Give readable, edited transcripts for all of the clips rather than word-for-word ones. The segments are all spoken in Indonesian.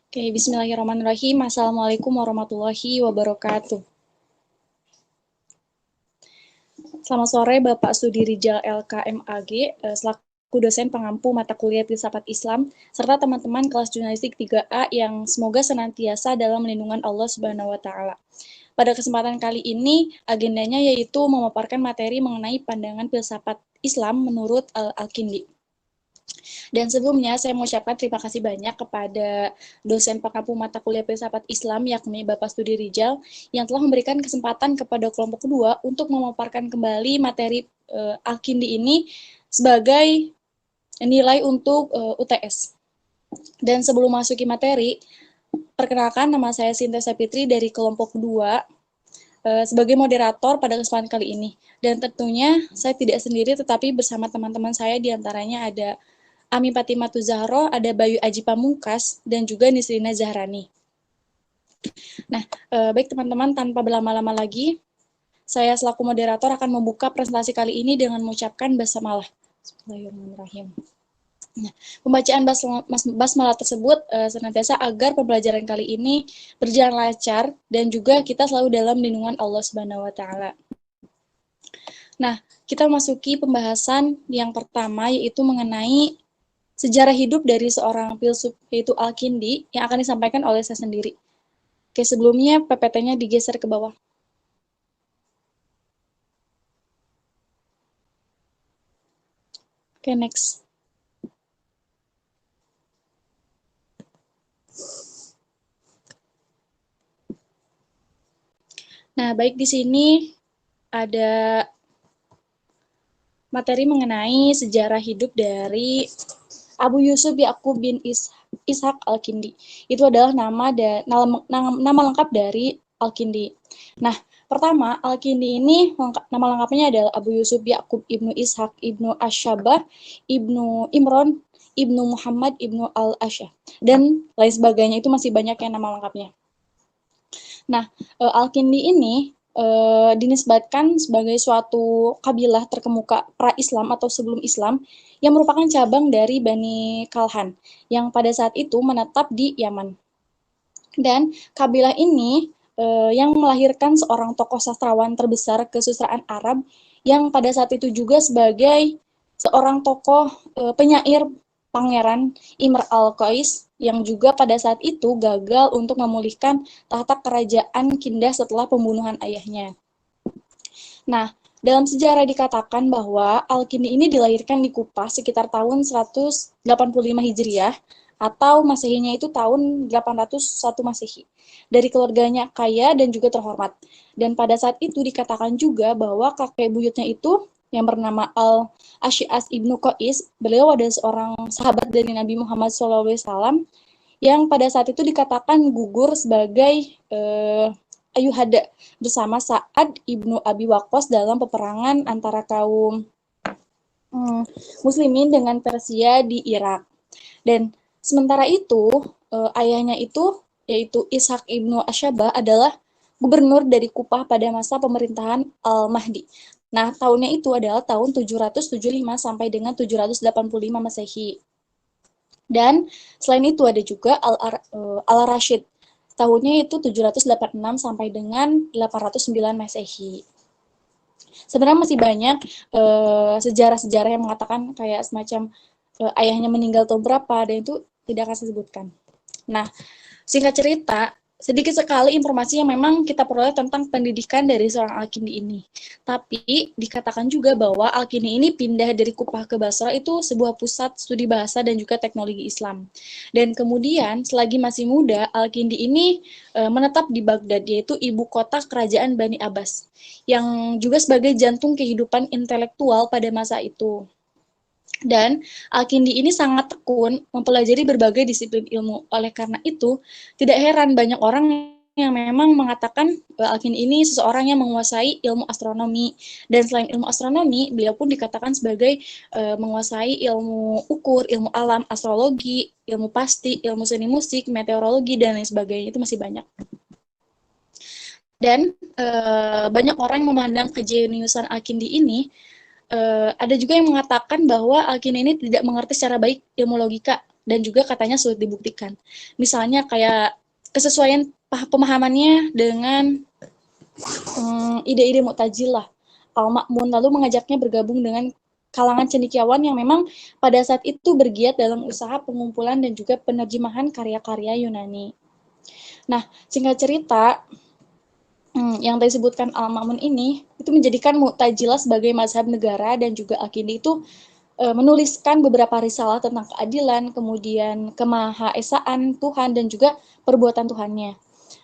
Oke, bismillahirrahmanirrahim. Assalamualaikum warahmatullahi wabarakatuh. Selamat sore Bapak Studi Rijal LKMAG, selaku dosen pengampu mata kuliah Filsafat Islam, serta teman-teman kelas jurnalistik 3A yang semoga senantiasa dalam lindungan Allah Subhanahu wa Ta'ala. Pada kesempatan kali ini, agendanya yaitu memaparkan materi mengenai pandangan filsafat Islam menurut Al-Kindi. Dan sebelumnya saya mengucapkan terima kasih banyak kepada dosen pengampu mata kuliah filsafat Islam yakni Bapak Studi Rijal yang telah memberikan kesempatan kepada kelompok kedua untuk memaparkan kembali materi Al-Kindi ini sebagai nilai untuk UTS. Dan sebelum masuki materi, perkenalkan nama saya Sinta Sapitri dari kelompok kedua sebagai moderator pada kesempatan kali ini. Dan tentunya saya tidak sendiri tetapi bersama teman-teman saya diantaranya ada Ami Fatimatu Zahro, ada Bayu Aji Pamungkas, dan juga Nisrina Zahrani. Nah, baik teman-teman, tanpa berlama-lama lagi, saya selaku moderator akan membuka presentasi kali ini dengan mengucapkan basmalah. Bismillahirrahmanirrahim. Nah, pembacaan basmalah tersebut senantiasa agar pembelajaran kali ini berjalan lancar dan juga kita selalu dalam lindungan Allah Subhanahu wa Ta'ala. Nah, kita masuki pembahasan yang pertama yaitu mengenai sejarah hidup dari seorang filsuf yaitu Al-Kindi yang akan disampaikan oleh saya sendiri. Oke, sebelumnya PPT-nya digeser ke bawah. Oke, next. Nah, baik di sini ada materi mengenai sejarah hidup dari Abu Yusuf Ya'qub bin Ishaq Al-Kindi. Itu adalah nama lengkap dari Al-Kindi. Nah, pertama, Al-Kindi ini nama lengkapnya adalah Abu Yusuf Ya'qub ibnu Ishaq ibnu Asyabah ibnu Imron ibnu Muhammad ibnu Al-Asyah dan lain sebagainya. Itu masih banyak yang nama lengkapnya. Nah, Al-Kindi ini dinisbatkan sebagai suatu kabilah terkemuka pra-Islam atau sebelum Islam yang merupakan cabang dari Bani Kalhan yang pada saat itu menetap di Yaman. Dan kabilah ini yang melahirkan seorang tokoh sastrawan terbesar kesusastraan Arab yang pada saat itu juga sebagai seorang tokoh penyair Pangeran Imr al-Qais yang juga pada saat itu gagal untuk memulihkan tahta kerajaan Kindah setelah pembunuhan ayahnya. Nah, dalam sejarah dikatakan bahwa Al-Kindi ini dilahirkan di Kupah sekitar tahun 185 Hijriah atau Masehinya itu tahun 801 Masehi. Dari keluarganya kaya dan juga terhormat. Dan pada saat itu dikatakan juga bahwa kakek buyutnya itu yang bernama Al-Ashi'as Ibnu Qais, beliau adalah seorang sahabat dari Nabi Muhammad SAW yang pada saat itu dikatakan gugur sebagai Ayuhada bersama Sa'ad Ibnu Abi Waqqas dalam peperangan antara kaum Muslimin dengan Persia di Irak. Dan sementara itu, ayahnya itu, yaitu Ishaq Ibnu Asyabah, adalah gubernur dari Kupah pada masa pemerintahan Al-Mahdi. Nah, tahunnya itu adalah tahun 775 sampai dengan 785 Masehi. Dan selain itu ada juga Al-Rashid. Tahunnya itu 786 sampai dengan 809 Masehi. Sebenarnya masih banyak sejarah-sejarah yang mengatakan kayak semacam ayahnya meninggal tahun berapa, dan itu tidak akan saya sebutkan. Nah, singkat cerita, sedikit sekali informasi yang memang kita peroleh tentang pendidikan dari seorang Al-Kindi ini. Tapi dikatakan juga bahwa Al-Kindi ini pindah dari Kupah ke Basra itu sebuah pusat studi bahasa dan juga teknologi Islam. Dan kemudian selagi masih muda, Al-Kindi ini menetap di Baghdad, yaitu ibu kota kerajaan Bani Abbas, yang juga sebagai jantung kehidupan intelektual pada masa itu. Dan Al-Kindi ini sangat tekun mempelajari berbagai disiplin ilmu. Oleh karena itu, tidak heran banyak orang yang memang mengatakan Al-Kindi ini seseorang yang menguasai ilmu astronomi. Dan selain ilmu astronomi, beliau pun dikatakan sebagai menguasai ilmu ukur, ilmu alam, astrologi, ilmu pasti, ilmu seni musik, meteorologi, dan lain sebagainya. Itu masih banyak. Dan banyak orang yang memandang kejeniusan Al-Kindi ini ada juga yang mengatakan bahwa Al-Kindi ini tidak mengerti secara baik ilmu logika dan juga katanya sulit dibuktikan. Misalnya kayak kesesuaian pemahamannya dengan ide-ide Mu'tazilah. Al-Ma'mun lalu mengajaknya bergabung dengan kalangan cendekiawan yang memang pada saat itu bergiat dalam usaha pengumpulan dan juga penerjemahan karya-karya Yunani. Nah, singkat cerita, yang tadi disebutkan Al-Ma'mun ini, itu menjadikan Mu'tazilah sebagai mazhab negara dan juga Al-Kindi itu menuliskan beberapa risalah tentang keadilan, kemudian kemahaesaan Tuhan, dan juga perbuatan Tuhannya.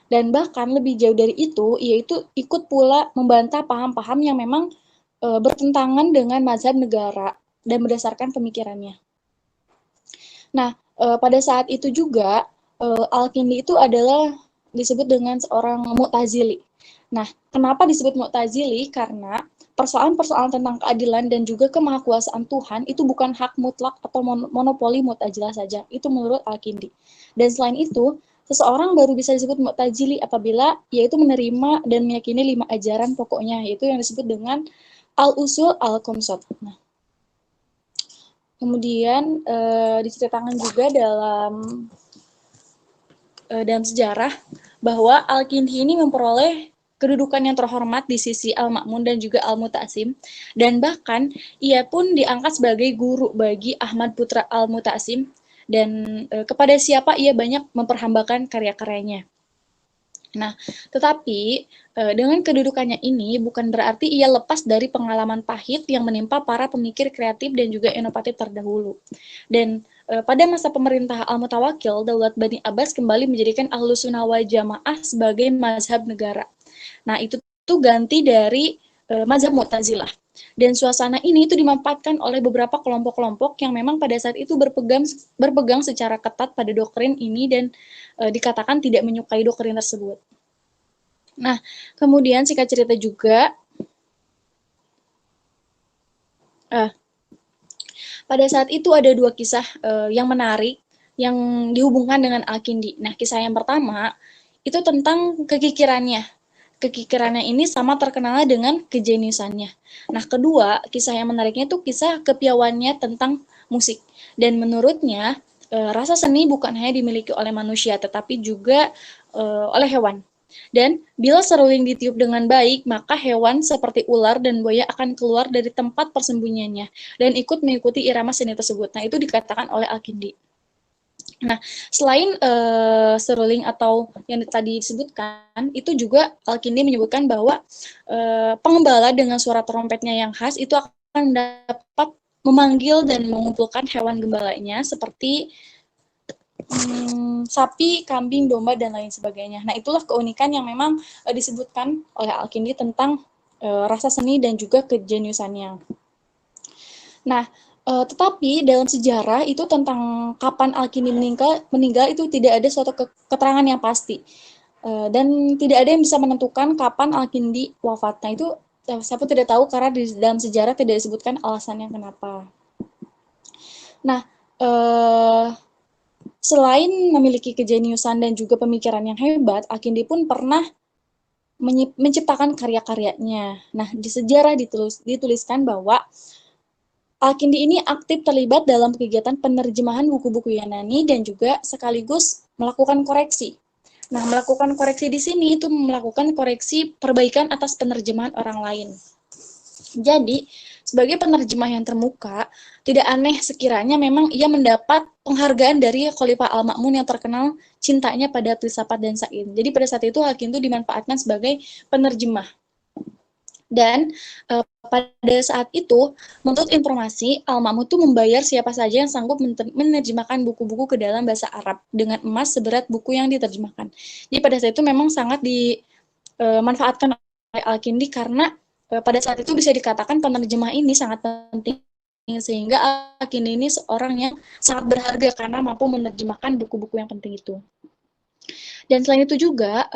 Dan bahkan lebih jauh dari itu, yaitu ikut pula membantah paham-paham yang memang bertentangan dengan mazhab negara dan berdasarkan pemikirannya. Nah, pada saat itu juga, Al-Kindi itu adalah disebut dengan seorang Mu'tazili. Nah, kenapa disebut Mu'tazili? Karena persoalan-persoalan tentang keadilan dan juga kemahakuasaan Tuhan itu bukan hak mutlak atau monopoli Mu'tazilah saja. Itu menurut Al-Kindi. Dan selain itu, seseorang baru bisa disebut Mu'tazili apabila yaitu menerima dan meyakini 5 ajaran pokoknya, yaitu yang disebut dengan Al-Usul Al-Qomsot. Nah, kemudian diceritakan juga dalam sejarah bahwa Al-Kindi ini memperoleh kedudukan yang terhormat di sisi Al-Ma'mun dan juga Al-Muta'asim, dan bahkan ia pun diangkat sebagai guru bagi Ahmad putra Al-Muta'asim, dan kepada siapa ia banyak memperhambakan karya-karyanya. Nah, tetapi dengan kedudukannya ini bukan berarti ia lepas dari pengalaman pahit yang menimpa para pemikir kreatif dan juga inovatif terdahulu. Dan pada masa pemerintah Al-Mutawakkil, Daulat Bani Abbas kembali menjadikan Ahlus Sunnah wal Jamaah sebagai mazhab negara. Nah, itu tuh ganti dari mazhab Mu'tazilah. Dan suasana ini itu dimanfaatkan oleh beberapa kelompok-kelompok yang memang pada saat itu berpegang secara ketat pada doktrin ini dan dikatakan tidak menyukai doktrin tersebut. Nah, kemudian singkat cerita juga, pada saat itu ada 2 kisah yang menarik yang dihubungkan dengan Al-Kindi. Nah, kisah yang pertama itu tentang kekikirannya. Kekikirannya ini sama terkenalnya dengan kejeniusannya. Nah, kedua, kisah yang menariknya itu kisah kepiawaiannya tentang musik. Dan menurutnya, rasa seni bukan hanya dimiliki oleh manusia, tetapi juga oleh hewan. Dan bila seruling ditiup dengan baik, maka hewan seperti ular dan buaya akan keluar dari tempat persembunyiannya dan ikut mengikuti irama seni tersebut. Nah, itu dikatakan oleh Al-Kindi. Nah, selain seruling atau yang tadi disebutkan, itu juga Al-Kindi menyebutkan bahwa pengembala dengan suara trompetnya yang khas itu akan dapat memanggil dan mengumpulkan hewan gembalanya seperti sapi, kambing, domba, dan lain sebagainya. Nah, itulah keunikan yang memang disebutkan oleh Al-Kindi tentang rasa seni dan juga kejeniusannya. Nah, tetapi dalam sejarah itu tentang kapan Al-Kindi meninggal itu tidak ada suatu keterangan yang pasti. Dan tidak ada yang bisa menentukan kapan Al-Kindi wafat. Nah, itu saya pun tidak tahu karena di dalam sejarah tidak disebutkan alasannya kenapa. Nah, selain memiliki kejeniusan dan juga pemikiran yang hebat, Al-Kindi pun pernah menciptakan karya-karyanya. Nah, di sejarah dituliskan bahwa Al-Kindi ini aktif terlibat dalam kegiatan penerjemahan buku-buku Yunani dan juga sekaligus melakukan koreksi. Nah, melakukan koreksi di sini itu melakukan koreksi perbaikan atas penerjemahan orang lain. Jadi, sebagai penerjemah yang termuka, tidak aneh sekiranya memang ia mendapat penghargaan dari Khalifah Al-Ma'mun yang terkenal cintanya pada filsafat dan sains. Jadi pada saat itu Al-Kindi dimanfaatkan sebagai penerjemah. Dan pada saat itu, menurut informasi, Al-Ma'mun itu membayar siapa saja yang sanggup menerjemahkan buku-buku ke dalam bahasa Arab dengan emas seberat buku yang diterjemahkan. Jadi pada saat itu memang sangat dimanfaatkan oleh Al-Kindi karena pada saat itu bisa dikatakan penerjemah ini sangat penting sehingga Al-Kindi ini seorang yang sangat berharga karena mampu menerjemahkan buku-buku yang penting itu. Dan selain itu juga,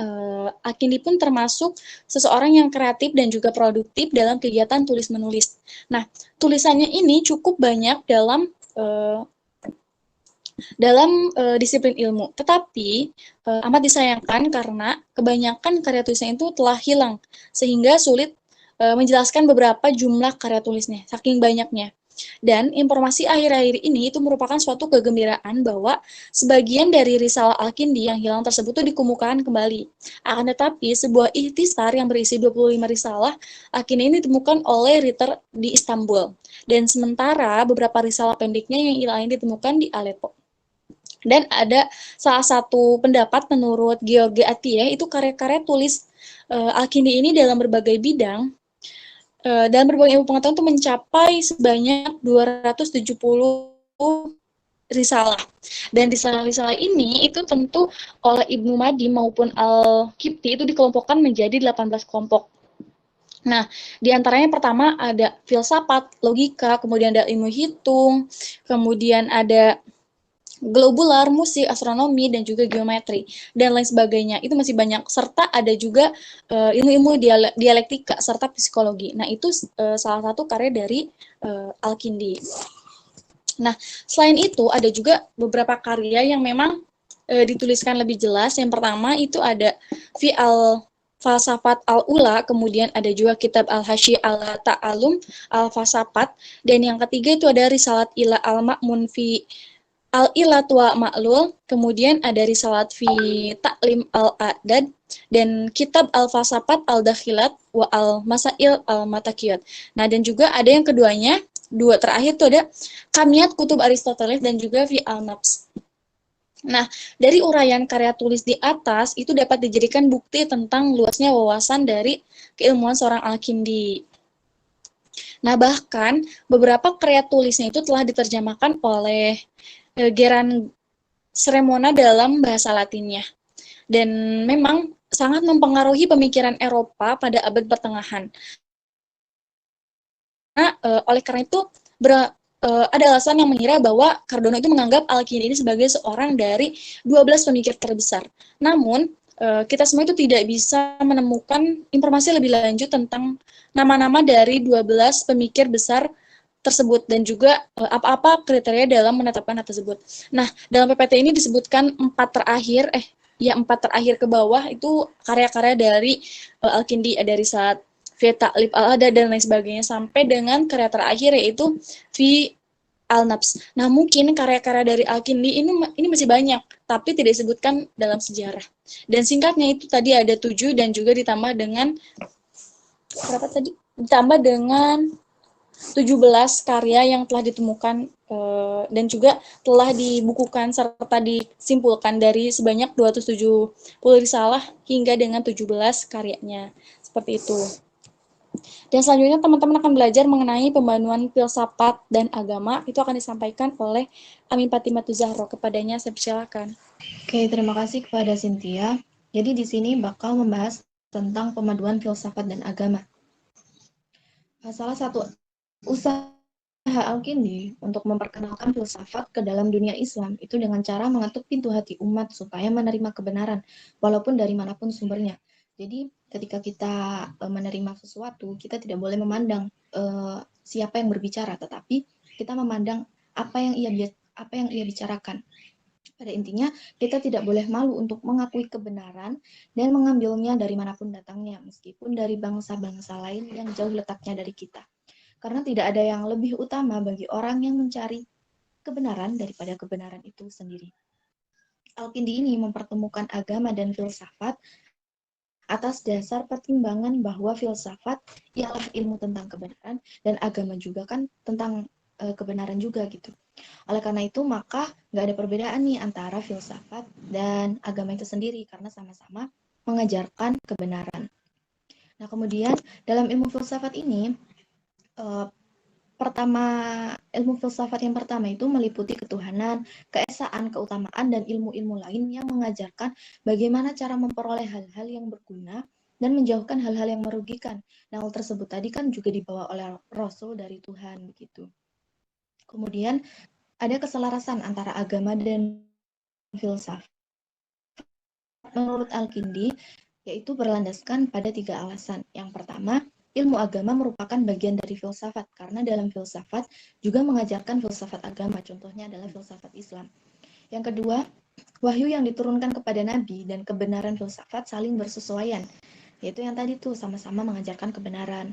Al-Kindi pun termasuk seseorang yang kreatif dan juga produktif dalam kegiatan tulis-menulis. Nah, tulisannya ini cukup banyak dalam disiplin ilmu. Tetapi, amat disayangkan karena kebanyakan karya tulisnya itu telah hilang, sehingga sulit menjelaskan beberapa jumlah karya tulisnya, saking banyaknya. Dan informasi akhir-akhir ini itu merupakan suatu kegembiraan bahwa sebagian dari risalah Al-Kindi yang hilang tersebut itu dikemukakan kembali. Akan tetapi, sebuah ikhtisar yang berisi 25 risalah Al-Kindi ini ditemukan oleh Ritter di Istanbul. Dan sementara beberapa risalah pendeknya yang lain ditemukan di Aleppo. Dan ada salah satu pendapat menurut George Atiyeh itu karya-karya tulis Al-Kindi ini dalam berbagai bidang dalam berbagai ilmu pengetahuan itu mencapai sebanyak 270 risalah. Dan risalah-risalah ini itu tentu oleh Ibnu Madi maupun Al-Kipti itu dikelompokkan menjadi 18 kelompok. Nah, di antaranya pertama ada filsafat, logika, kemudian ada ilmu hitung, kemudian ada globular, musik, astronomi, dan juga geometri, dan lain sebagainya. Itu masih banyak. Serta ada juga ilmu-ilmu dialektika, serta psikologi. Nah, itu salah satu karya dari Al-Kindi. Nah, selain itu, ada juga beberapa karya yang memang dituliskan lebih jelas. Yang pertama itu ada Fi Falsafat al-Ula, kemudian ada juga kitab Al-Hashi al-Ta'alum al-Falsafat, dan yang ketiga itu ada Risalat ila al-Ma'mun fi Al-Ilat wa Ma'lul, kemudian ada Risalat fi Ta'lim al-A'dad, dan kitab Al-Falsafat al-Dakhilat wa al-Masail al-Matakiyat. Nah, dan juga ada yang keduanya, dua terakhir itu ada Kamiyat Kutub Aristoteles dan juga fi al-Nafs. Nah, dari uraian karya tulis di atas, itu dapat dijadikan bukti tentang luasnya wawasan dari keilmuan seorang Al-Kindi. Nah, bahkan beberapa karya tulisnya itu telah diterjemahkan oleh Geran Sremona dalam bahasa Latinnya. Dan memang sangat mempengaruhi pemikiran Eropa pada abad pertengahan. Nah, oleh karena itu, ada alasan yang mengira bahwa Cardano itu menganggap Al-Kindi ini sebagai seorang dari 12 pemikir terbesar. Namun, kita semua itu tidak bisa menemukan informasi lebih lanjut tentang nama-nama dari 12 pemikir besar tersebut dan juga apa-apa kriteria dalam menetapkan hal tersebut. Nah, dalam PPT ini disebutkan 4 terakhir ke bawah itu karya-karya dari Al-Kindi, dari saat Fi Ta'lib al-Adad dan lain sebagainya, sampai dengan karya terakhir yaitu Fi Al-Nafs. Nah, mungkin karya-karya dari Al-Kindi ini masih banyak, tapi tidak disebutkan dalam sejarah. Dan singkatnya itu tadi ada 7 dan juga ditambah dengan berapa tadi? Ditambah dengan 17 karya yang telah ditemukan dan juga telah dibukukan serta disimpulkan dari sebanyak 270 risalah hingga dengan 17 karyanya. Seperti itu. Dan selanjutnya teman-teman akan belajar mengenai pembaharuan filsafat dan agama. Itu akan disampaikan oleh Amin Fatimah Zahro. Kepadanya saya persilakan. Oke, terima kasih kepada Cynthia. Jadi di sini bakal membahas tentang pemaduan filsafat dan agama. Salah satu usaha Al-Kindi untuk memperkenalkan filsafat ke dalam dunia Islam itu dengan cara mengetuk pintu hati umat supaya menerima kebenaran, walaupun dari manapun sumbernya. Jadi ketika kita menerima sesuatu, kita tidak boleh memandang siapa yang berbicara, tetapi kita memandang apa yang ia bicarakan. Pada intinya, kita tidak boleh malu untuk mengakui kebenaran dan mengambilnya dari manapun datangnya, meskipun dari bangsa-bangsa lain yang jauh letaknya dari kita. Karena tidak ada yang lebih utama bagi orang yang mencari kebenaran daripada kebenaran itu sendiri. Al-Kindi ini mempertemukan agama dan filsafat atas dasar pertimbangan bahwa filsafat ialah ilmu tentang kebenaran dan agama juga kan tentang kebenaran juga gitu. Oleh karena itu maka nggak ada perbedaan nih antara filsafat dan agama itu sendiri karena sama-sama mengajarkan kebenaran. Nah kemudian dalam ilmu filsafat ini ilmu filsafat yang pertama itu meliputi ketuhanan, keesaan, keutamaan, dan ilmu-ilmu lain yang mengajarkan bagaimana cara memperoleh hal-hal yang berguna dan menjauhkan hal-hal yang merugikan. Nah, hal tersebut tadi kan juga dibawa oleh Rasul dari Tuhan begitu. Kemudian ada keselarasan antara agama dan filsafat. Menurut Al-Kindi, yaitu berlandaskan pada 3 alasan. Yang pertama, ilmu agama merupakan bagian dari filsafat, karena dalam filsafat juga mengajarkan filsafat agama, contohnya adalah filsafat Islam. Yang kedua, wahyu yang diturunkan kepada Nabi dan kebenaran filsafat saling bersesuaian, yaitu yang tadi tuh sama-sama mengajarkan kebenaran.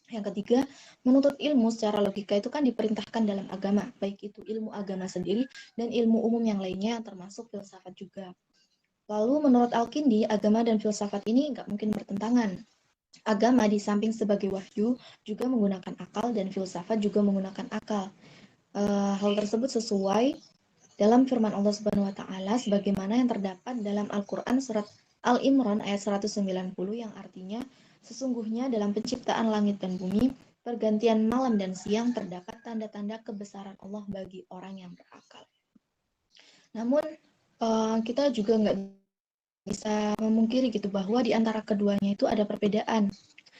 Yang ketiga, menuntut ilmu secara logika itu kan diperintahkan dalam agama, baik itu ilmu agama sendiri dan ilmu umum yang lainnya, termasuk filsafat juga. Lalu menurut Al-Kindi, agama dan filsafat ini nggak mungkin bertentangan. Agama di samping sebagai wahyu juga menggunakan akal dan filsafat juga menggunakan akal. Hal tersebut sesuai dalam firman Allah Subhanahu wa taala sebagaimana yang terdapat dalam Al-Qur'an surat Al-Imran ayat 190 yang artinya sesungguhnya dalam penciptaan langit dan bumi, pergantian malam dan siang terdapat tanda-tanda kebesaran Allah bagi orang yang berakal. Namun kita juga nggak bisa memungkiri gitu bahwa di antara keduanya itu ada perbedaan.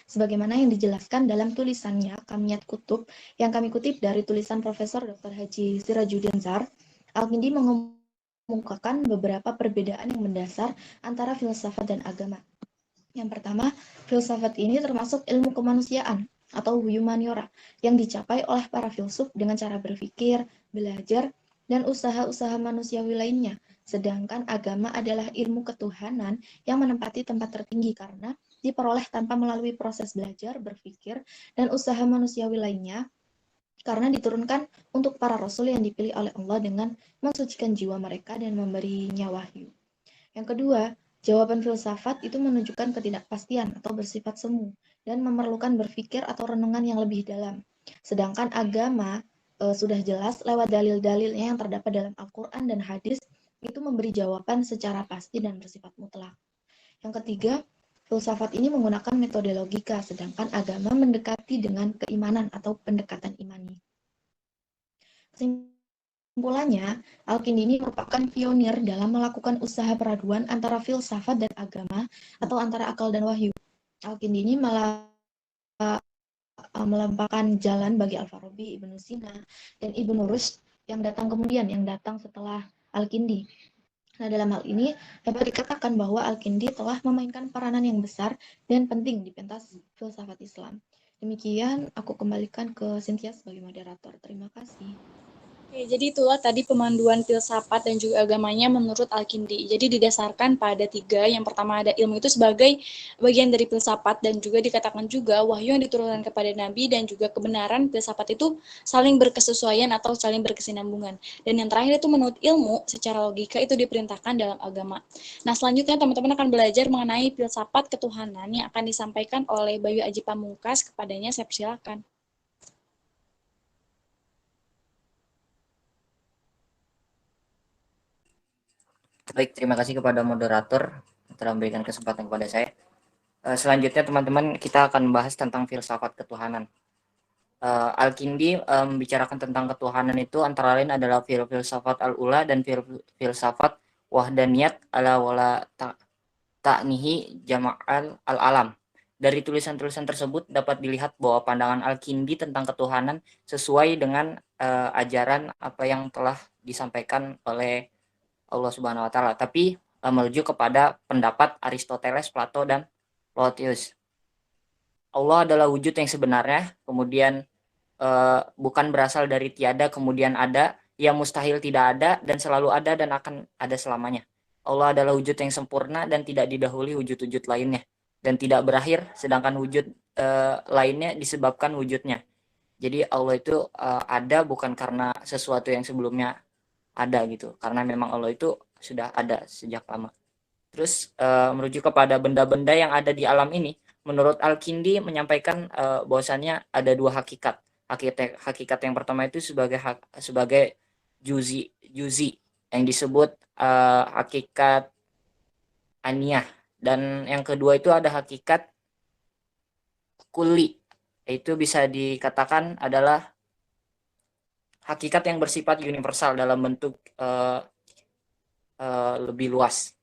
Sebagaimana yang dijelaskan dalam tulisannya Kamiyat Kutub yang kami kutip dari tulisan Profesor Dr. Haji Sirajuddin Zar, Al-Kindi mengemukakan beberapa perbedaan yang mendasar antara filsafat dan agama. Yang pertama, filsafat ini termasuk ilmu kemanusiaan atau humaniora yang dicapai oleh para filsuf dengan cara berpikir, belajar, dan usaha-usaha manusiawi lainnya. Sedangkan agama adalah ilmu ketuhanan yang menempati tempat tertinggi karena diperoleh tanpa melalui proses belajar, berpikir, dan usaha manusiawi lainnya karena diturunkan untuk para rasul yang dipilih oleh Allah dengan mensucikan jiwa mereka dan memberinya wahyu. Yang kedua, jawaban filsafat itu menunjukkan ketidakpastian atau bersifat semu dan memerlukan berpikir atau renungan yang lebih dalam. Sedangkan agama sudah jelas lewat dalil-dalilnya yang terdapat dalam Al-Quran dan hadis itu memberi jawaban secara pasti dan bersifat mutlak. Yang ketiga, filsafat ini menggunakan metode logika, sedangkan agama mendekati dengan keimanan atau pendekatan imani. Kesimpulannya, Al-Kindi ini merupakan pionir dalam melakukan usaha peraduan antara filsafat dan agama atau antara akal dan wahyu. Al-Kindi ini malah melampaukan jalan bagi Al-Farabi, Ibnu Sina, dan Ibnu Rushd yang datang kemudian, yang datang setelah Al-Kindi. Nah, dalam hal ini dapat dikatakan bahwa Al-Kindi telah memainkan peranan yang besar dan penting di pentas filsafat Islam. Demikian, aku kembalikan ke Cynthia sebagai moderator. Terima kasih. Oke, jadi itulah tadi pemanduan filsafat dan juga agamanya menurut Al-Kindi. Jadi didasarkan pada tiga. Yang pertama ada ilmu itu sebagai bagian dari filsafat dan juga dikatakan juga wahyu yang diturunkan kepada Nabi dan juga kebenaran filsafat itu saling berkesesuaian atau saling berkesinambungan. Dan yang terakhir itu menurut ilmu secara logika itu diperintahkan dalam agama. Nah, selanjutnya teman-teman akan belajar mengenai filsafat ketuhanan yang akan disampaikan oleh Bayu Aji Pamungkas. Kepadanya saya persilakan. Baik, terima kasih kepada moderator telah memberikan kesempatan kepada saya. Selanjutnya teman-teman kita akan membahas tentang filsafat ketuhanan. Al-Kindi membicarakan tentang ketuhanan itu antara lain adalah filsafat al-ula dan filsafat wahdaniyat ala wala ta'nihi jama'al al-alam. Dari tulisan-tulisan tersebut dapat dilihat bahwa pandangan Al-Kindi tentang ketuhanan sesuai dengan ajaran apa yang telah disampaikan oleh Allah Subhanahu wa taala, tapi merujuk kepada pendapat Aristoteles, Plato dan Plotinus. Allah adalah wujud yang sebenarnya, kemudian bukan berasal dari tiada kemudian ada, yang mustahil tidak ada dan selalu ada dan akan ada selamanya. Allah adalah wujud yang sempurna dan tidak didahului wujud-wujud lainnya dan tidak berakhir, sedangkan wujud lainnya disebabkan wujudnya. Jadi Allah itu ada bukan karena sesuatu yang sebelumnya ada gitu, karena memang Allah itu sudah ada sejak lama. Terus merujuk kepada benda-benda yang ada di alam ini, menurut Al-Kindi menyampaikan bahwasannya ada dua hakikat. Hakikat yang pertama itu sebagai juzi yang disebut hakikat aniyah, dan yang kedua itu ada hakikat kulli, itu bisa dikatakan adalah hakikat yang bersifat universal dalam bentuk lebih luas.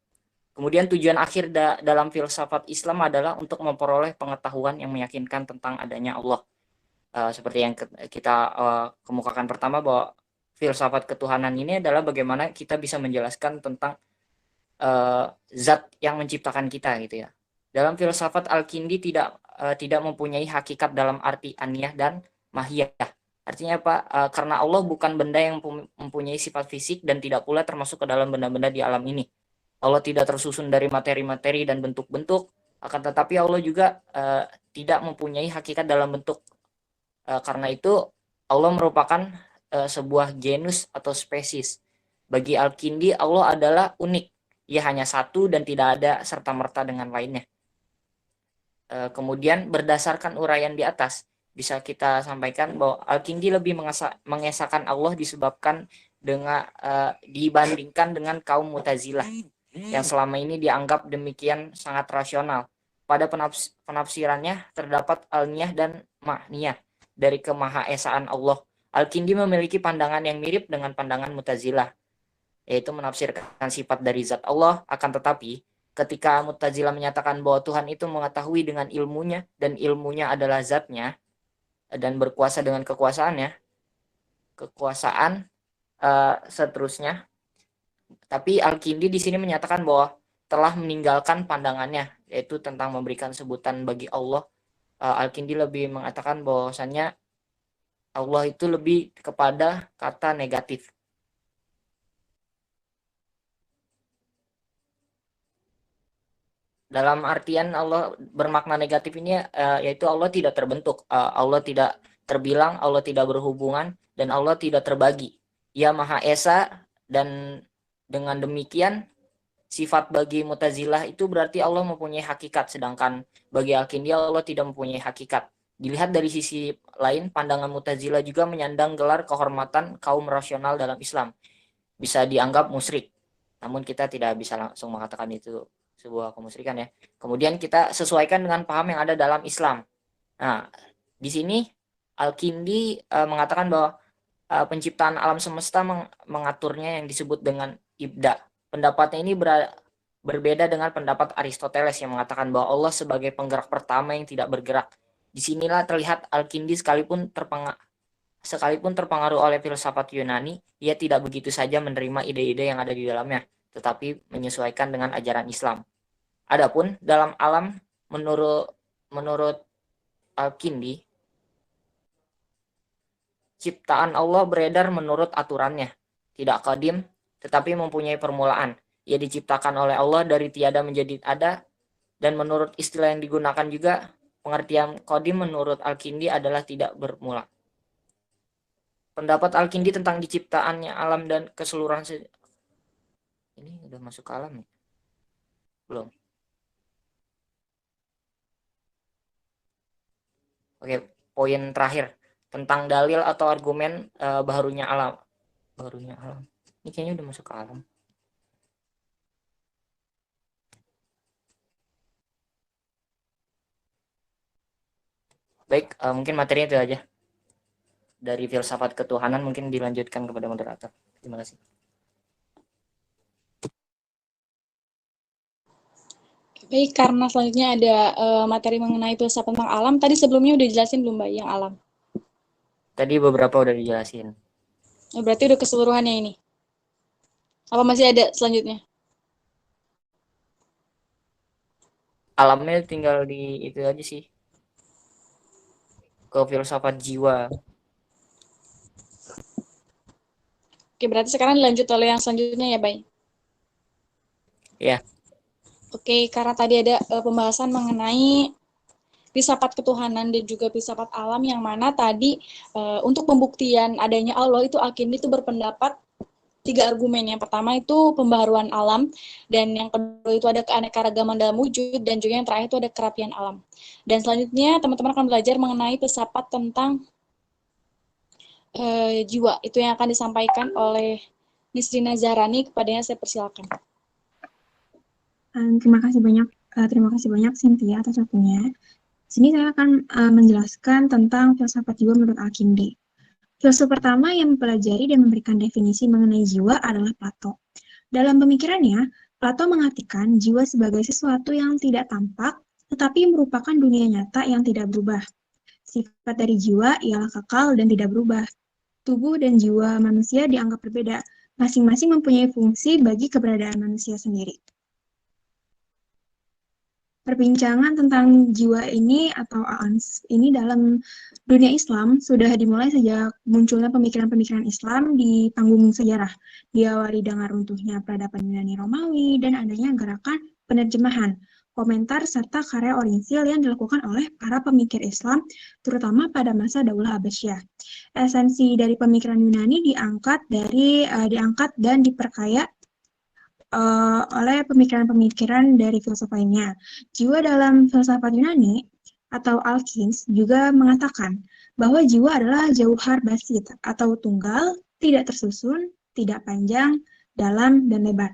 Kemudian tujuan akhir dalam filsafat Islam adalah untuk memperoleh pengetahuan yang meyakinkan tentang adanya Allah. Seperti yang kita kemukakan pertama, bahwa filsafat ketuhanan ini adalah bagaimana kita bisa menjelaskan tentang zat yang menciptakan kita gitu ya. Dalam filsafat Al-Kindi tidak mempunyai hakikat dalam arti aniyah dan mahiyah. Artinya apa? Karena Allah bukan benda yang mempunyai sifat fisik dan tidak pula termasuk ke dalam benda-benda di alam ini. Allah tidak tersusun dari materi-materi dan bentuk-bentuk. Akan tetapi Allah juga tidak mempunyai hakikat dalam bentuk. Karena itu Allah merupakan sebuah genus atau spesies. Bagi Al-Kindi, Allah adalah unik. Ia hanya satu dan tidak ada serta-merta dengan lainnya. Kemudian berdasarkan uraian di atas, bisa kita sampaikan bahwa Al-Kindi lebih mengesahkan Allah disebabkan dengan dibandingkan dengan kaum Mu'tazilah yang selama ini dianggap demikian sangat rasional. Pada penafsirannya terdapat alniyah dan ma'niyah dari kemahaesaan Allah. Al-Kindi memiliki pandangan yang mirip dengan pandangan Mu'tazilah, yaitu menafsirkan sifat dari zat Allah, akan tetapi ketika Mu'tazilah menyatakan bahwa Tuhan itu mengetahui dengan ilmunya dan ilmunya adalah zatnya dan berkuasa dengan kekuasaan seterusnya. Tapi Al-Kindi di sini menyatakan bahwa telah meninggalkan pandangannya, yaitu tentang memberikan sebutan bagi Allah. Al-Kindi lebih mengatakan bahwasannya Allah itu lebih kepada kata negatif. Dalam artian Allah bermakna negatif ini yaitu Allah tidak terbentuk, Allah tidak terbilang, Allah tidak berhubungan, dan Allah tidak terbagi. Ia Maha Esa, dan dengan demikian sifat bagi Mu'tazilah itu berarti Allah mempunyai hakikat, sedangkan bagi Al-Kindi Allah tidak mempunyai hakikat. Dilihat dari sisi lain, pandangan Mu'tazilah juga menyandang gelar kehormatan kaum rasional dalam Islam. Bisa dianggap musyrik, namun kita tidak bisa langsung mengatakan itu sebuah kemusyrikan ya. Kemudian kita sesuaikan dengan paham yang ada dalam Islam. Nah, di sini Al-Kindi mengatakan bahwa penciptaan alam semesta mengaturnya yang disebut dengan ibda. Pendapatnya ini berbeda dengan pendapat Aristoteles yang mengatakan bahwa Allah sebagai penggerak pertama yang tidak bergerak. Disinilah terlihat Al-Kindi sekalipun terpengaruh oleh filsafat Yunani, ia tidak begitu saja menerima ide-ide yang ada di dalamnya, tetapi menyesuaikan dengan ajaran Islam. Adapun dalam alam, menurut Al-Kindi, ciptaan Allah beredar menurut aturannya, tidak qadim, tetapi mempunyai permulaan. Ia diciptakan oleh Allah dari tiada menjadi ada, dan menurut istilah yang digunakan juga, pengertian qadim menurut Al-Kindi adalah tidak bermula. Pendapat Al-Kindi tentang diciptaannya alam dan keseluruhan ini udah masuk ke alam ya? Belum. Oke, poin terakhir tentang dalil atau argumen baharunya alam. Baharunya alam. Ini kayaknya udah masuk ke alam. Baik, mungkin materinya itu aja. Dari filsafat ketuhanan mungkin dilanjutkan kepada moderator. Terima kasih. Baik, karena selanjutnya ada materi mengenai filsafat tentang alam. Tadi sebelumnya udah jelasin belum, Mbak, yang alam? Tadi beberapa udah dijelasin. Berarti udah keseluruhannya ini. Apa masih ada selanjutnya? Alamnya tinggal di itu aja sih. Ke filsafat jiwa. Oke, berarti sekarang dilanjut oleh yang selanjutnya ya, Bay? Ya. Oke, karena tadi ada pembahasan mengenai filsafat ketuhanan dan juga filsafat alam, yang mana tadi untuk pembuktian adanya Allah itu Al-Kindi itu berpendapat 3 argumen. Yang pertama itu pembaharuan alam, dan yang kedua itu ada keanekaragaman dalam wujud, dan juga yang terakhir itu ada kerapian alam. Dan selanjutnya teman-teman akan belajar mengenai filsafat tentang jiwa. Itu yang akan disampaikan oleh Nisrina Zahrani. Kepadanya saya persilakan. Terima kasih banyak Cynthia atas waktunya. Sini saya akan menjelaskan tentang filsafat jiwa menurut Al-Kindi. Filsuf pertama yang mempelajari dan memberikan definisi mengenai jiwa adalah Plato. Dalam pemikirannya, Plato mengartikan jiwa sebagai sesuatu yang tidak tampak, tetapi merupakan dunia nyata yang tidak berubah. Sifat dari jiwa ialah kekal dan tidak berubah. Tubuh dan jiwa manusia dianggap berbeda, masing-masing mempunyai fungsi bagi keberadaan manusia sendiri. Perbincangan tentang jiwa ini atau ans ini dalam dunia Islam sudah dimulai sejak munculnya pemikiran-pemikiran Islam di panggung sejarah, diawali dengan runtuhnya peradaban Yunani Romawi dan adanya gerakan penerjemahan. komentar, serta karya orisinil yang dilakukan oleh para pemikir Islam, terutama pada masa Daulah Abbasiyah. Esensi dari pemikiran Yunani diangkat dan diperkaya oleh pemikiran-pemikiran dari filsuf lainnya. Jiwa dalam filsafat Yunani atau Alkins juga mengatakan bahwa jiwa adalah jauhar basit atau tunggal, tidak tersusun, tidak panjang, dalam, dan lebar.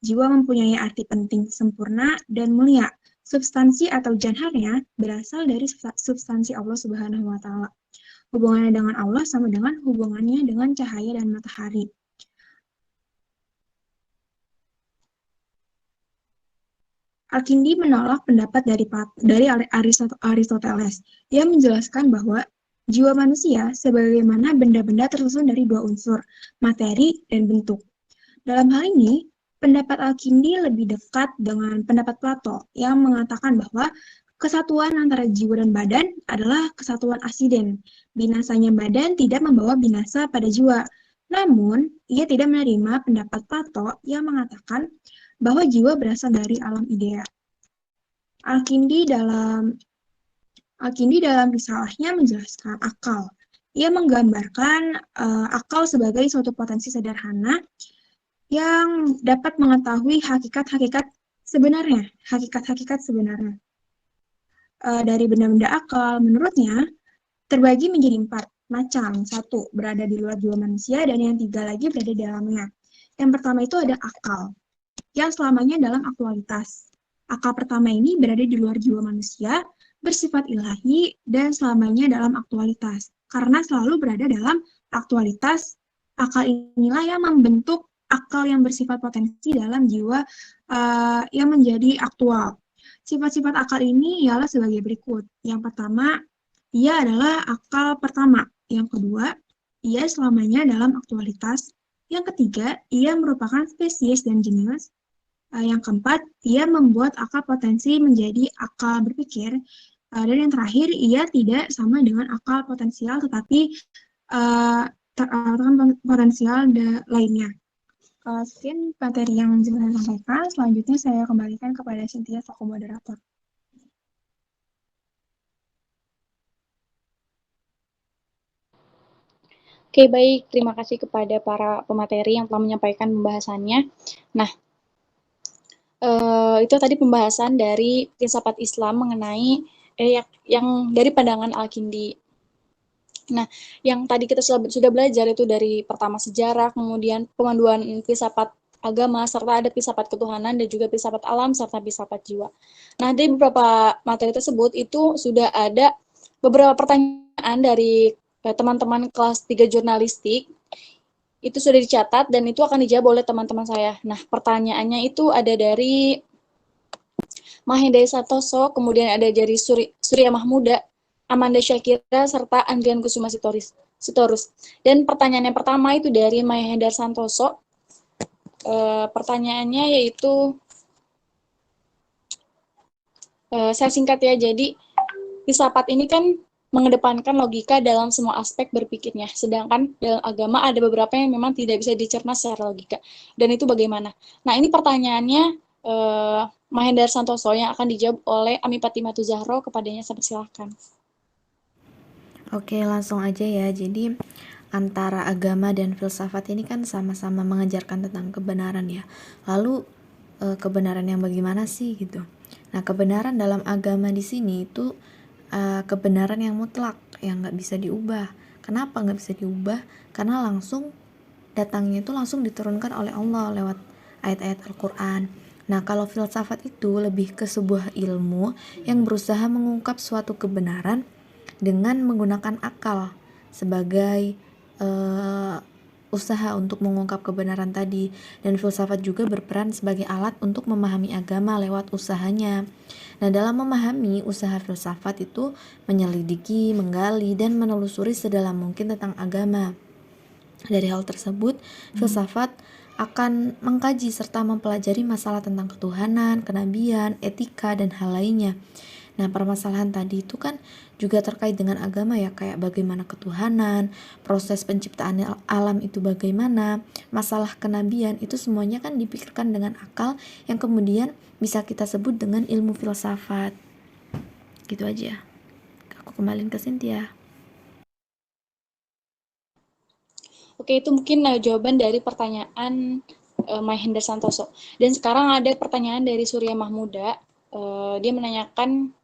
Jiwa mempunyai arti penting, sempurna, dan mulia. Substansi atau janharnya berasal dari substansi Allah Subhanahu wa Ta'ala. Hubungannya dengan Allah sama dengan hubungannya dengan cahaya dan matahari. Al-Kindi menolak pendapat dari Aristoteles. Dia menjelaskan bahwa jiwa manusia sebagaimana benda-benda tersusun dari dua unsur, materi dan bentuk. Dalam hal ini, pendapat Al-Kindi lebih dekat dengan pendapat Plato yang mengatakan bahwa kesatuan antara jiwa dan badan adalah kesatuan asiden. Binasanya badan tidak membawa binasa pada jiwa. Namun, ia tidak menerima pendapat Plato yang mengatakan bahwa jiwa berasal dari alam idea. Al-Kindi dalam risalahnya menjelaskan akal. Ia menggambarkan akal sebagai suatu potensi sederhana yang dapat mengetahui hakikat-hakikat sebenarnya. Dari benda-benda akal, menurutnya, terbagi menjadi 4 macam. 1, berada di luar jiwa manusia, dan yang 3 lagi berada di dalamnya. Yang pertama itu ada akal, yang selamanya dalam aktualitas. Akal pertama ini berada di luar jiwa manusia, bersifat ilahi, dan selamanya dalam aktualitas. Karena selalu berada dalam aktualitas, akal inilah yang membentuk akal yang bersifat potensi dalam jiwa yang menjadi aktual. Sifat-sifat akal ini ialah sebagai berikut. Yang pertama, ia adalah akal pertama. Yang kedua, ia selamanya dalam aktualitas. Yang ketiga, ia merupakan spesies dan jenis. Yang keempat, ia membuat akal potensi menjadi akal berpikir. Dan yang terakhir, ia tidak sama dengan akal potensial, tetapi potensial lainnya. Sekian materi yang saya sampaikan. Selanjutnya saya kembalikan kepada Cynthia selaku moderator. Oke, baik. Terima kasih kepada para pemateri yang telah menyampaikan pembahasannya. Nah, itu tadi pembahasan dari filsafat Islam mengenai yang dari pandangan Al-Kindi. Nah, yang tadi kita sudah belajar itu dari pertama sejarah, kemudian pemanduan filsafat agama, serta ada filsafat ketuhanan dan juga filsafat alam serta filsafat jiwa. Nah, dari beberapa materi tersebut itu sudah ada beberapa pertanyaan dari teman-teman kelas 3 jurnalistik. Itu sudah dicatat dan itu akan dijawab oleh teman-teman saya. Nah, pertanyaannya itu ada dari Mahendra Santoso, kemudian ada dari Surya Mahmuda, Amanda Syakira, serta Andrian Kusuma Sitorus. Dan pertanyaan yang pertama itu dari Mahendra Santoso. Pertanyaannya yaitu, saya singkat ya, jadi filsafat ini kan mengedepankan logika dalam semua aspek berpikirnya, sedangkan dalam agama ada beberapa yang memang tidak bisa dicerna secara logika. Dan itu bagaimana? Nah, ini pertanyaannya Mahendra Santoso yang akan dijawab oleh Ami Fatimah Zahro, kepadanya saya persilahkan. Oke, langsung aja ya. Jadi antara agama dan filsafat ini kan sama-sama mengajarkan tentang kebenaran ya. Lalu kebenaran yang bagaimana sih gitu? Nah, kebenaran dalam agama di sini itu kebenaran yang mutlak, yang nggak bisa diubah. Kenapa nggak bisa diubah? Karena langsung datangnya itu langsung diturunkan oleh Allah lewat ayat-ayat Al-Quran. Nah, kalau filsafat itu lebih ke sebuah ilmu yang berusaha mengungkap suatu kebenaran dengan menggunakan akal sebagai usaha untuk mengungkap kebenaran tadi. Dan filsafat juga berperan sebagai alat untuk memahami agama lewat usahanya. Nah, dalam memahami usaha filsafat itu menyelidiki, menggali, dan menelusuri sedalam mungkin tentang agama. Dari hal tersebut, filsafat akan mengkaji serta mempelajari masalah tentang ketuhanan, kenabian, etika, dan hal lainnya. Nah, permasalahan tadi itu kan juga terkait dengan agama ya, kayak bagaimana ketuhanan, proses penciptaan alam itu bagaimana, masalah kenabian, itu semuanya kan dipikirkan dengan akal yang kemudian bisa kita sebut dengan ilmu filsafat. Gitu aja. Aku kembaliin ke Cynthia. Oke, itu mungkin jawaban dari pertanyaan Mahendra Santoso. Dan sekarang ada pertanyaan dari Surya Mahmuda. Dia menanyakan,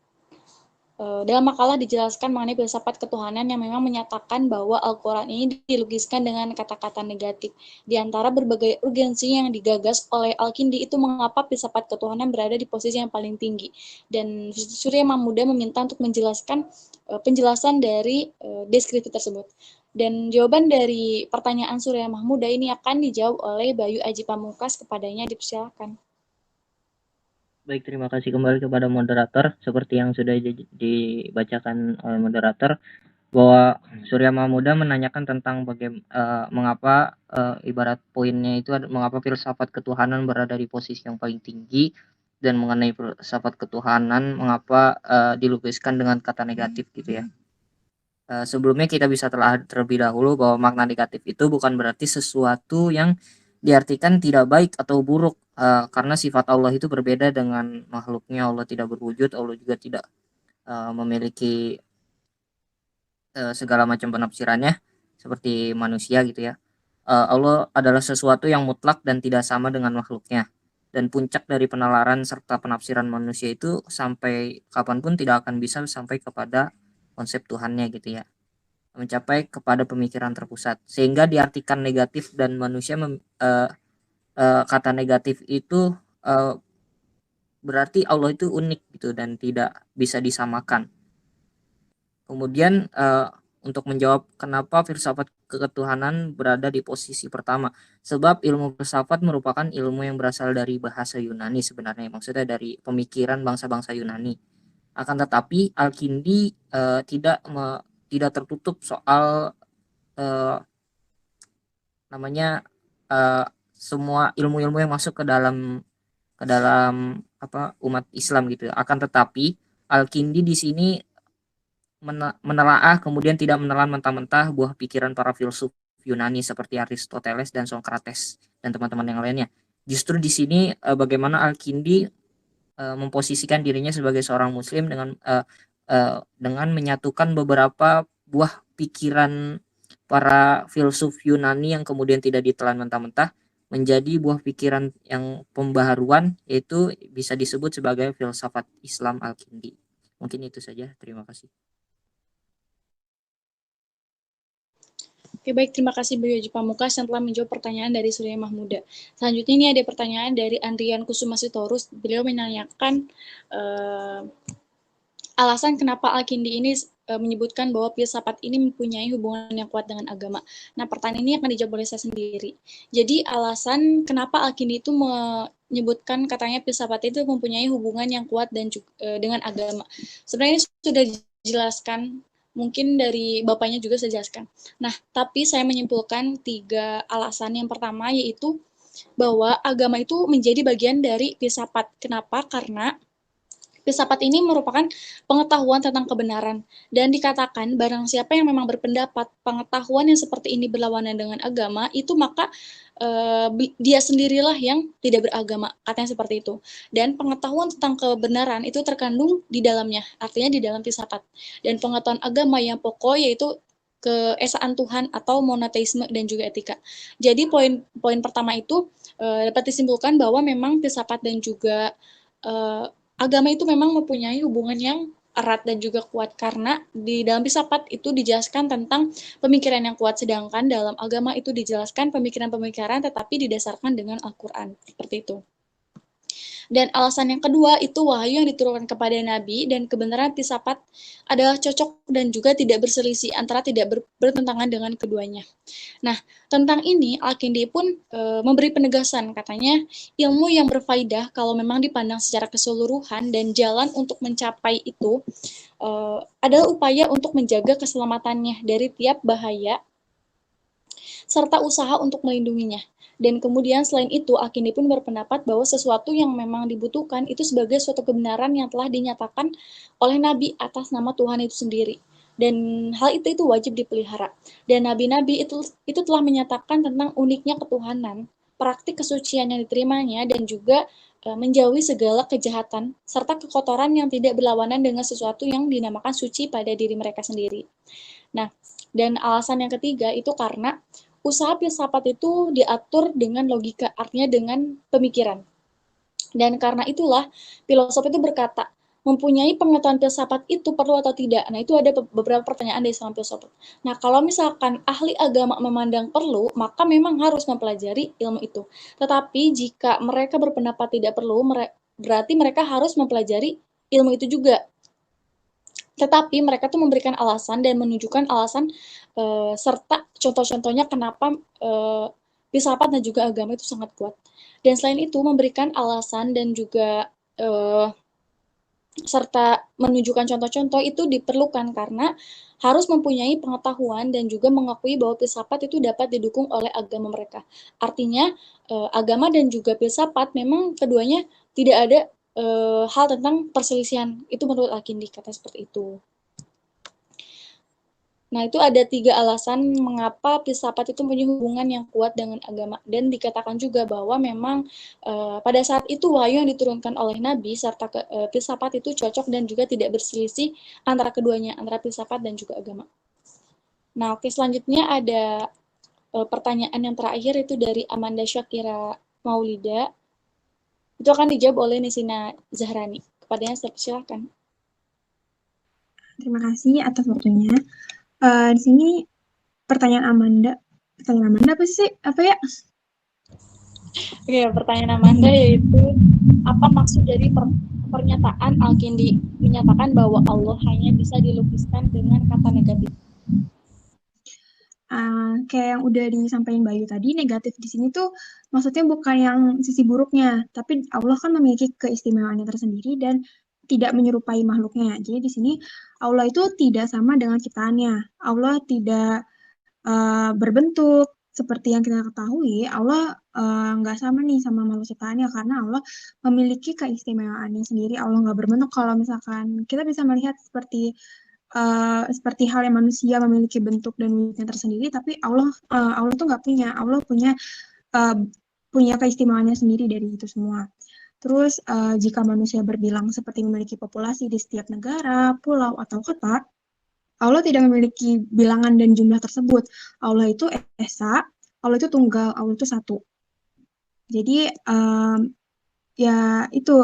dalam makalah dijelaskan mengenai filsafat ketuhanan yang memang menyatakan bahwa Al-Quran ini dilukiskan dengan kata-kata negatif. Di antara berbagai urgensi yang digagas oleh Al-Kindi itu mengapa filsafat ketuhanan berada di posisi yang paling tinggi. Dan Surya Mahmuda meminta untuk menjelaskan penjelasan dari deskripsi tersebut. Dan jawaban dari pertanyaan Surya Mahmuda ini akan dijawab oleh Bayu Aji Pamungkas, kepadanya dipersilakan. Baik, terima kasih kembali kepada moderator. Seperti yang sudah dibacakan oleh moderator, bahwa Surya Mahmuda menanyakan tentang mengapa ibarat poinnya itu mengapa filsafat ketuhanan berada di posisi yang paling tinggi, dan mengenai filsafat ketuhanan mengapa dilukiskan dengan kata negatif gitu ya. Sebelumnya kita bisa terlebih dahulu bahwa makna negatif itu bukan berarti sesuatu yang diartikan tidak baik atau buruk, karena sifat Allah itu berbeda dengan makhluknya. Allah tidak berwujud, Allah juga tidak memiliki segala macam penafsirannya seperti manusia gitu ya. Allah adalah sesuatu yang mutlak dan tidak sama dengan makhluknya. Dan puncak dari penalaran serta penafsiran manusia itu sampai kapanpun tidak akan bisa sampai kepada konsep Tuhannya gitu ya, mencapai kepada pemikiran terpusat, sehingga diartikan negatif dan manusia kata negatif itu berarti Allah itu unik gitu dan tidak bisa disamakan. Kemudian untuk menjawab kenapa filsafat ketuhanan berada di posisi pertama, sebab ilmu filsafat merupakan ilmu yang berasal dari bahasa Yunani sebenarnya, maksudnya dari pemikiran bangsa-bangsa Yunani. Akan tetapi Al-Kindi tidak tertutup soal namanya semua ilmu-ilmu yang masuk ke dalam umat Islam gitu. Akan tetapi Al-Kindi di sini menelaah kemudian tidak menelan mentah-mentah buah pikiran para filsuf Yunani seperti Aristoteles dan Socrates dan teman-teman yang lainnya. Justru di sini bagaimana Al-Kindi memposisikan dirinya sebagai seorang muslim dengan menyatukan beberapa buah pikiran para filsuf Yunani yang kemudian tidak ditelan mentah-mentah menjadi buah pikiran yang pembaharuan, yaitu bisa disebut sebagai filsafat Islam Al-Kindi. Mungkin itu saja, terima kasih. Oke, baik, terima kasih Bayu Haji Pamungkas yang telah menjawab pertanyaan dari Surya Mahmuda. Selanjutnya ini ada pertanyaan dari Andrian Kusuma Sitorus. Beliau menanyakan alasan kenapa Al-Kindi ini menyebutkan bahwa filsafat ini mempunyai hubungan yang kuat dengan agama. Nah, pertanyaan ini akan dijawab oleh saya sendiri. Jadi, alasan kenapa Al-Kindi itu menyebutkan katanya filsafat itu mempunyai hubungan yang kuat dan dengan agama. Sebenarnya ini sudah dijelaskan, mungkin dari bapaknya juga saya jelaskan. Nah, tapi saya menyimpulkan 3 alasan. Yang pertama yaitu bahwa agama itu menjadi bagian dari filsafat. Kenapa? Karena filsafat ini merupakan pengetahuan tentang kebenaran, dan dikatakan barang siapa yang memang berpendapat pengetahuan yang seperti ini berlawanan dengan agama, itu maka dia sendirilah yang tidak beragama, katanya seperti itu. Dan pengetahuan tentang kebenaran itu terkandung di dalamnya, artinya di dalam filsafat. Dan pengetahuan agama yang pokok yaitu keesaan Tuhan atau monoteisme dan juga etika. Jadi poin pertama itu dapat disimpulkan bahwa memang filsafat dan juga agama itu memang mempunyai hubungan yang erat dan juga kuat, karena di dalam filsafat itu dijelaskan tentang pemikiran yang kuat, sedangkan dalam agama itu dijelaskan pemikiran-pemikiran tetapi didasarkan dengan Al-Quran, seperti itu. Dan alasan yang kedua itu wahyu yang diturunkan kepada Nabi, dan kebenaran filsafat adalah cocok dan juga tidak berselisih antara tidak bertentangan dengan keduanya. Nah, tentang ini Al-Kindi pun memberi penegasan, katanya ilmu yang berfaedah kalau memang dipandang secara keseluruhan, dan jalan untuk mencapai itu adalah upaya untuk menjaga keselamatannya dari tiap bahaya, serta usaha untuk melindunginya. Dan kemudian selain itu, Al-Kindi pun berpendapat bahwa sesuatu yang memang dibutuhkan itu sebagai suatu kebenaran yang telah dinyatakan oleh Nabi atas nama Tuhan itu sendiri. Dan hal itu wajib dipelihara. Dan nabi-nabi itu telah menyatakan tentang uniknya ketuhanan, praktik kesucian yang diterimanya, dan juga menjauhi segala kejahatan, serta kekotoran yang tidak berlawanan dengan sesuatu yang dinamakan suci pada diri mereka sendiri. Nah, dan alasan yang ketiga itu karena usaha filsafat itu diatur dengan logika, artinya dengan pemikiran. Dan karena itulah, filosof itu berkata, mempunyai pengetahuan filsafat itu perlu atau tidak? Nah, itu ada beberapa pertanyaan dari seorang filsafat. Nah, kalau misalkan ahli agama memandang perlu, maka memang harus mempelajari ilmu itu. Tetapi jika mereka berpendapat tidak perlu, berarti mereka harus mempelajari ilmu itu juga. Tetapi mereka tuh memberikan alasan dan menunjukkan alasan serta contoh-contohnya kenapa filsafat dan juga agama itu sangat kuat. Dan selain itu memberikan alasan dan juga serta menunjukkan contoh-contoh itu diperlukan karena harus mempunyai pengetahuan dan juga mengakui bahwa filsafat itu dapat didukung oleh agama mereka. Artinya agama dan juga filsafat memang keduanya tidak ada hal tentang perselisihan. Itu menurut Al-Kindi kata seperti itu. Nah, itu ada 3 alasan mengapa filsafat itu punya hubungan yang kuat dengan agama. Dan dikatakan juga bahwa memang pada saat itu wahyu yang diturunkan oleh Nabi serta filsafat itu cocok dan juga tidak berselisih antara keduanya, antara filsafat dan juga agama. Nah, oke, selanjutnya ada pertanyaan yang terakhir itu dari Amanda Syakira Maulida. Itu akan dijawab oleh Nisina Zahrani. Kepadanya silakan. Terima kasih atas waktunya. Di sini pertanyaan Amanda. Pertanyaan Amanda apa sih? Apa ya? Oke, pertanyaan Amanda yaitu apa maksud dari pernyataan Al-Kindi menyatakan bahwa Allah hanya bisa dilukiskan dengan kata negatif? Kayak yang udah disampaikan Bayu tadi, negatif di sini tuh maksudnya bukan yang sisi buruknya, tapi Allah kan memiliki keistimewaannya tersendiri dan tidak menyerupai makhluknya. Jadi di sini Allah itu tidak sama dengan ciptaannya. Allah tidak berbentuk seperti yang kita ketahui. Allah nggak sama nih sama makhluk ciptaannya karena Allah memiliki keistimewaannya sendiri. Allah nggak berbentuk. Kalau misalkan kita bisa melihat seperti halnya manusia memiliki bentuk dan wujudnya tersendiri, tapi Allah tuh nggak punya. Allah punya keistimewaannya sendiri dari itu semua. Terus jika manusia berbilang seperti memiliki populasi di setiap negara, pulau atau kota, Allah tidak memiliki bilangan dan jumlah tersebut. Allah itu esa, Allah itu tunggal, Allah itu satu. Jadi ya itu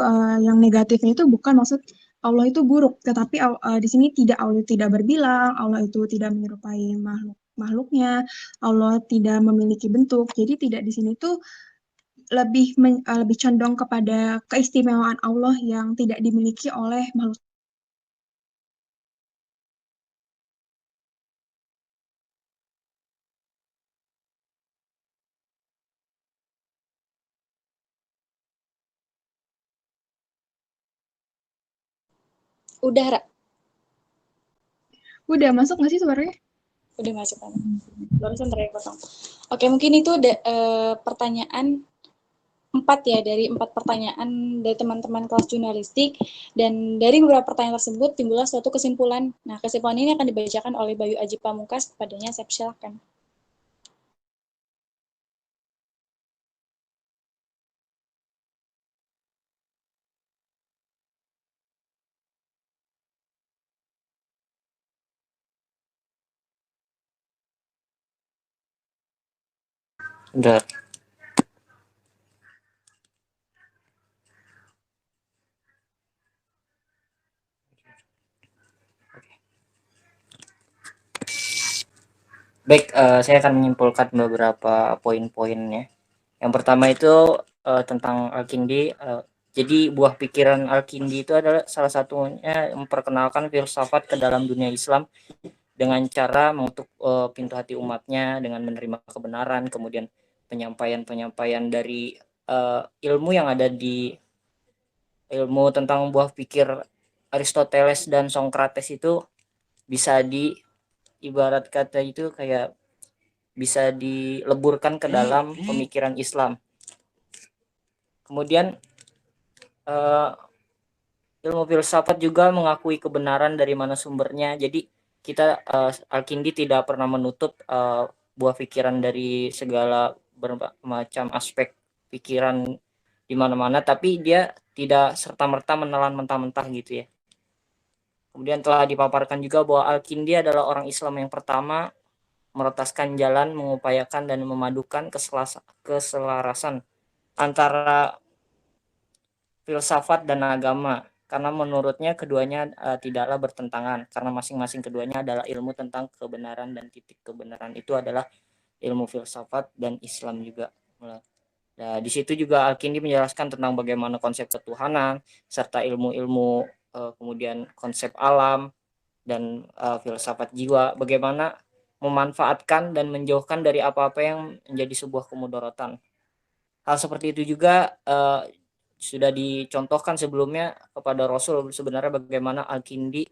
yang negatifnya itu bukan maksud Allah itu buruk, tetapi di sini Allah tidak berbilang, Allah itu tidak menyerupai makhluknya, Allah tidak memiliki bentuk. Jadi tidak di sini tuh lebih condong kepada keistimewaan Allah yang tidak dimiliki oleh makhluk. Udah, Ra? Udah masuk nggak sih suaranya? Udah masuk kan? Barusan terakhir potong. Oke, mungkin itu pertanyaan 4 ya, dari 4 pertanyaan dari teman-teman kelas jurnalistik. Dan dari beberapa pertanyaan tersebut timbullah suatu kesimpulan. Nah, kesimpulan ini akan dibacakan oleh Bayu Aji Pamungkas. Kepadanya saya persilakan. Udah. Baik, saya akan menyimpulkan beberapa poin-poinnya. Yang pertama itu tentang Al-Kindi. Jadi buah pikiran Al-Kindi itu adalah salah satunya memperkenalkan filsafat ke dalam dunia Islam dengan cara mengutuk pintu hati umatnya dengan menerima kebenaran, kemudian penyampaian dari ilmu yang ada di ilmu tentang buah pikir Aristoteles dan Socrates itu bisa ibarat kata itu kayak bisa dileburkan ke dalam pemikiran Islam. Kemudian ilmu filsafat juga mengakui kebenaran dari mana sumbernya. Jadi kita Al-Kindi tidak pernah menutup buah pikiran dari segala bermacam aspek pikiran di mana-mana, tapi dia tidak serta-merta menelan mentah-mentah gitu ya. Kemudian telah dipaparkan juga bahwa Al-Kindi adalah orang Islam yang pertama meretaskan jalan, mengupayakan dan memadukan keselarasan antara filsafat dan agama, karena menurutnya keduanya tidaklah bertentangan, karena masing-masing keduanya adalah ilmu tentang kebenaran, dan titik kebenaran itu adalah ilmu filsafat dan Islam juga. Nah, di situ juga Al-Kindi menjelaskan tentang bagaimana konsep ketuhanan serta ilmu-ilmu kemudian konsep alam dan filsafat jiwa, bagaimana memanfaatkan dan menjauhkan dari apa-apa yang menjadi sebuah kemudaratan. Hal seperti itu juga sudah dicontohkan sebelumnya kepada Rasul, sebenarnya bagaimana Al-Kindi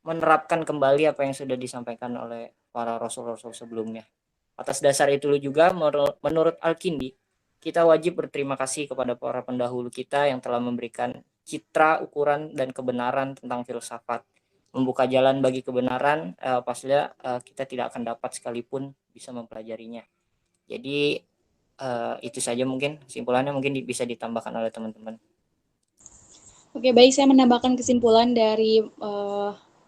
menerapkan kembali apa yang sudah disampaikan oleh para rasul-rasul sebelumnya. Atas dasar itu juga menurut Al-Kindi, kita wajib berterima kasih kepada para pendahulu kita yang telah memberikan citra, ukuran, dan kebenaran tentang filsafat, membuka jalan bagi kebenaran apabila kita tidak akan dapat sekalipun bisa mempelajarinya. Jadi itu saja mungkin kesimpulannya, mungkin bisa ditambahkan oleh teman-teman. Oke, baik, saya menambahkan kesimpulan dari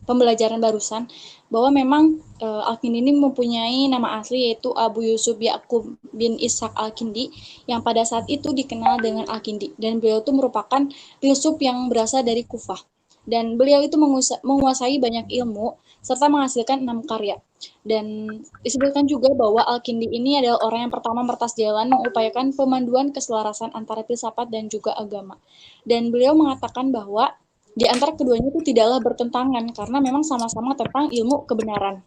pembelajaran barusan bahwa memang Al-Kindi ini mempunyai nama asli yaitu Abu Yusuf Ya'qub bin Ishaq Al-Kindi yang pada saat itu dikenal dengan Al-Kindi, dan beliau itu merupakan filsuf yang berasal dari Kufah, dan beliau itu menguasai banyak ilmu serta menghasilkan 6 karya. Dan disebutkan juga bahwa Al-Kindi ini adalah orang yang pertama meretas jalan mengupayakan pemanduan keselarasan antara filsafat dan juga agama. Dan beliau mengatakan bahwa di antara keduanya itu tidaklah bertentangan karena memang sama-sama tentang ilmu kebenaran.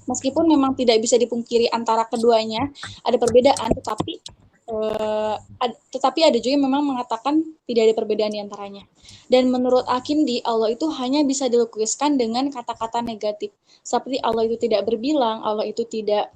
Meskipun memang tidak bisa dipungkiri antara keduanya ada perbedaan, tetapi ada juga yang memang mengatakan tidak ada perbedaan di antaranya. Dan menurut Al-Kindi, Allah itu hanya bisa dilukiskan dengan kata-kata negatif. Seperti Allah itu tidak berbilang, Allah itu tidak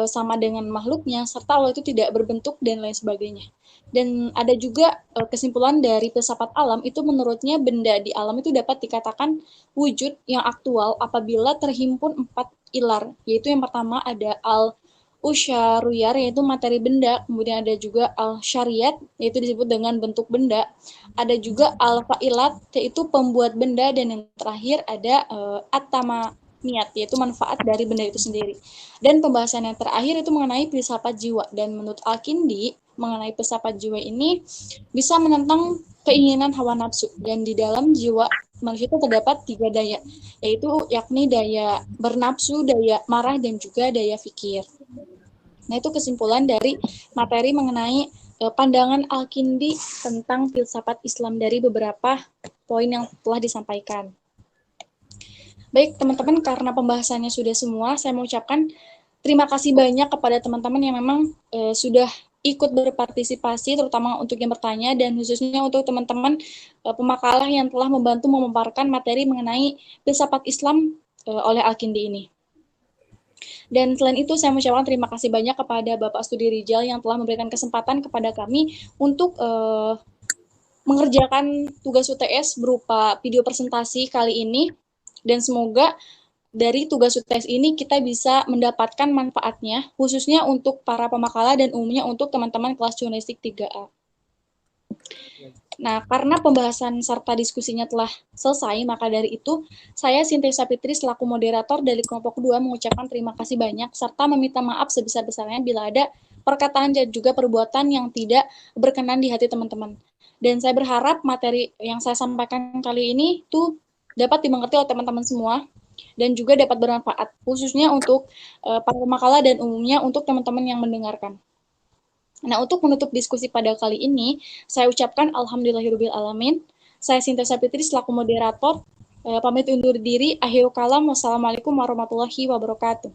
sama dengan makhluknya, serta Allah itu tidak berbentuk dan lain sebagainya. Dan ada juga kesimpulan dari filsafat alam, itu menurutnya benda di alam itu dapat dikatakan wujud yang aktual apabila terhimpun 4 ilar, yaitu yang pertama ada al-usyariyar, yaitu materi benda, kemudian ada juga al-syariat, yaitu disebut dengan bentuk benda, ada juga al-fa'ilat, yaitu pembuat benda, dan yang terakhir ada at-tamaniyat, yaitu manfaat dari benda itu sendiri. Dan pembahasan yang terakhir itu mengenai filsafat jiwa, dan menurut Al-Kindi, mengenai filsafat jiwa ini bisa menentang keinginan hawa nafsu, dan di dalam jiwa manusia itu terdapat 3 daya, yaitu yakni daya bernafsu, daya marah, dan juga daya fikir. Nah, itu kesimpulan dari materi mengenai pandangan Al-Kindi tentang filsafat Islam dari beberapa poin yang telah disampaikan. Baik, teman-teman, karena pembahasannya sudah semua, saya mengucapkan terima kasih banyak kepada teman-teman yang memang sudah ikut berpartisipasi, terutama untuk yang bertanya, dan khususnya untuk teman-teman pemakalah yang telah membantu memaparkan materi mengenai filsafat Islam oleh Al-Kindi ini. Dan selain itu, saya mengucapkan terima kasih banyak kepada Bapak Studi Rijal yang telah memberikan kesempatan kepada kami untuk mengerjakan tugas UTS berupa video presentasi kali ini, dan semoga dari tugas UTS ini kita bisa mendapatkan manfaatnya, khususnya untuk para pemakalah dan umumnya untuk teman-teman kelas jurnalistik 3A. Nah, karena pembahasan serta diskusinya telah selesai, maka dari itu, saya Sintia Sapitri selaku moderator dari kelompok 2 mengucapkan terima kasih banyak, serta meminta maaf sebesar-besarnya bila ada perkataan dan juga perbuatan yang tidak berkenan di hati teman-teman. Dan saya berharap materi yang saya sampaikan kali ini tuh dapat dimengerti oleh teman-teman semua, dan juga dapat bermanfaat, khususnya untuk para pemakalah dan umumnya untuk teman-teman yang mendengarkan. Nah, untuk menutup diskusi pada kali ini, saya ucapkan alhamdulillahirrahmanirrahim. Saya Sintia Sapitri selaku moderator, pamit undur diri, akhirul kalam, wassalamualaikum warahmatullahi wabarakatuh.